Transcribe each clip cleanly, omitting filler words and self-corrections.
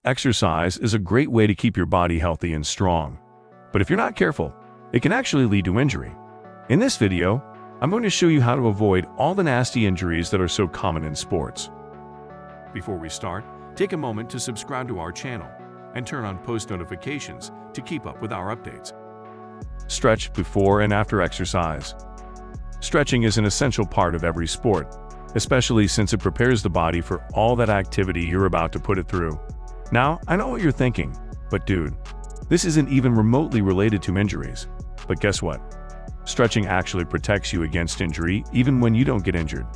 Exercise is a great way to keep your body healthy and strong. But if you're not careful, it can actually lead to injury. In this video, I'm going to show you how to avoid all the nasty injuries that are so common in sports. Before we start, take a moment to subscribe to our channel and turn on post notifications to keep up with our updates. Stretch before and after exercise. Stretching is an essential part of every sport, especially since it prepares the body for all that activity you're about to put it through. Now, I know what you're thinking, but dude, this isn't even remotely related to injuries. But guess what? Stretching actually protects you against injury even when you don't get injured.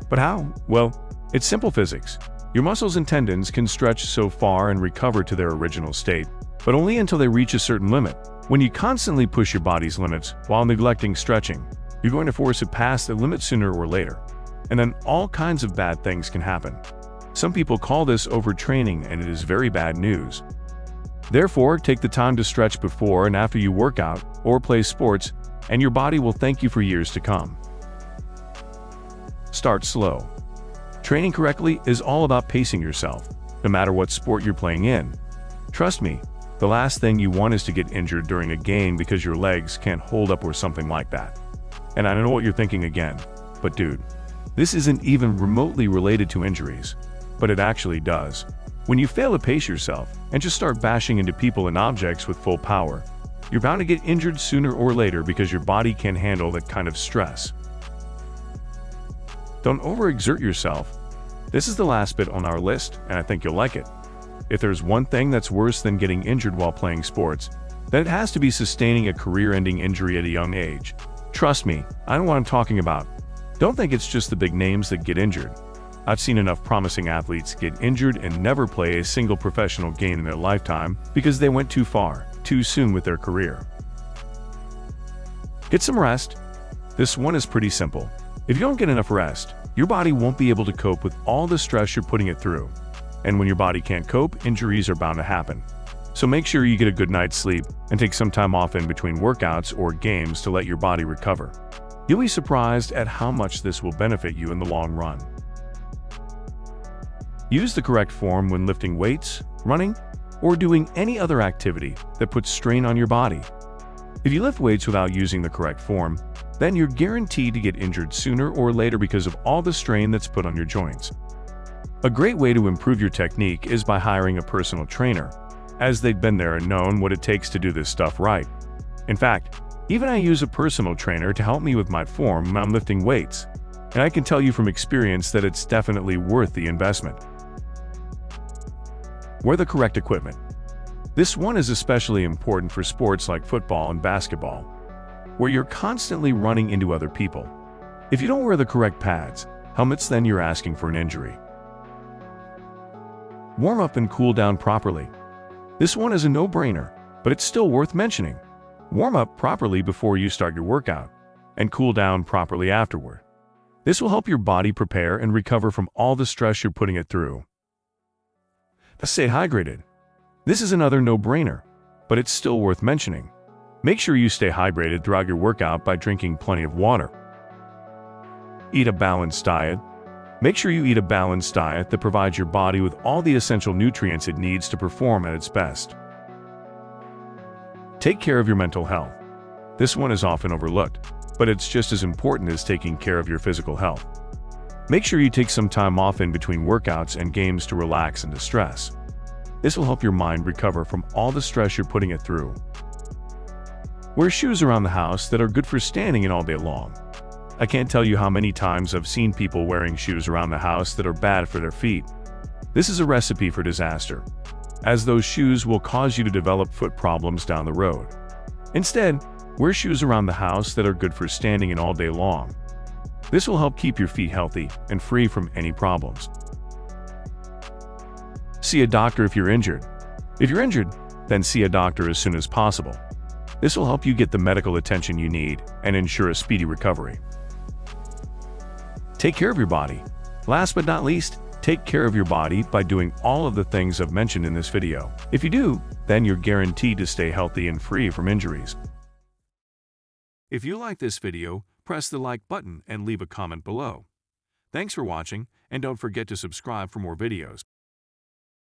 But how? Well, it's simple physics. Your muscles and tendons can stretch so far and recover to their original state, but only until they reach a certain limit. When you constantly push your body's limits while neglecting stretching, you're going to force it past the limit sooner or later. And then all kinds of bad things can happen. Some people call this overtraining, and it is very bad news. Therefore, take the time to stretch before and after you work out or play sports, and your body will thank you for years to come. Start slow. Training correctly is all about pacing yourself, no matter what sport you're playing in. Trust me, the last thing you want is to get injured during a game because your legs can't hold up or something like that. And I know what you're thinking again, but dude, this isn't even remotely related to injuries. But it actually does. When you fail to pace yourself and just start bashing into people and objects with full power, you're bound to get injured sooner or later because your body can't handle that kind of stress. Don't overexert yourself. This is the last bit on our list, and I think you'll like it. If there's one thing that's worse than getting injured while playing sports, then it has to be sustaining a career-ending injury at a young age. Trust me, I know what I'm talking about. Don't think it's just the big names that get injured. I've seen enough promising athletes get injured and never play a single professional game in their lifetime because they went too far, too soon with their career. Get some rest. This one is pretty simple. If you don't get enough rest, your body won't be able to cope with all the stress you're putting it through. And when your body can't cope, injuries are bound to happen. So make sure you get a good night's sleep and take some time off in between workouts or games to let your body recover. You'll be surprised at how much this will benefit you in the long run. Use the correct form when lifting weights, running, or doing any other activity that puts strain on your body. If you lift weights without using the correct form, then you're guaranteed to get injured sooner or later because of all the strain that's put on your joints. A great way to improve your technique is by hiring a personal trainer, as they've been there and known what it takes to do this stuff right. In fact, even I use a personal trainer to help me with my form when I'm lifting weights, and I can tell you from experience that it's definitely worth the investment. Wear the correct equipment. This one is especially important for sports like football and basketball, where you're constantly running into other people. If you don't wear the correct pads, helmets, then you're asking for an injury. Warm up and cool down properly. This one is a no-brainer, but it's still worth mentioning. Warm up properly before you start your workout, and cool down properly afterward. This will help your body prepare and recover from all the stress you're putting it through. Stay hydrated. This is another no-brainer, but it's still worth mentioning. Make sure you stay hydrated throughout your workout by drinking plenty of water. Eat a balanced diet. Make sure you eat a balanced diet that provides your body with all the essential nutrients it needs to perform at its best. Take care of your mental health. This one is often overlooked, but it's just as important as taking care of your physical health. Make sure you take some time off in between workouts and games to relax and distress. This will help your mind recover from all the stress you're putting it through. Wear shoes around the house that are good for standing in all day long. I can't tell you how many times I've seen people wearing shoes around the house that are bad for their feet. This is a recipe for disaster, as those shoes will cause you to develop foot problems down the road. Instead, wear shoes around the house that are good for standing in all day long. This will help keep your feet healthy and free from any problems. See a doctor if you're injured. If you're injured, then see a doctor as soon as possible. This will help you get the medical attention you need and ensure a speedy recovery. Take care of your body. Last but not least, take care of your body by doing all of the things I've mentioned in this video. If you do, then you're guaranteed to stay healthy and free from injuries. If you like this video, press the like button and leave a comment below. Thanks for watching, and don't forget to subscribe for more videos.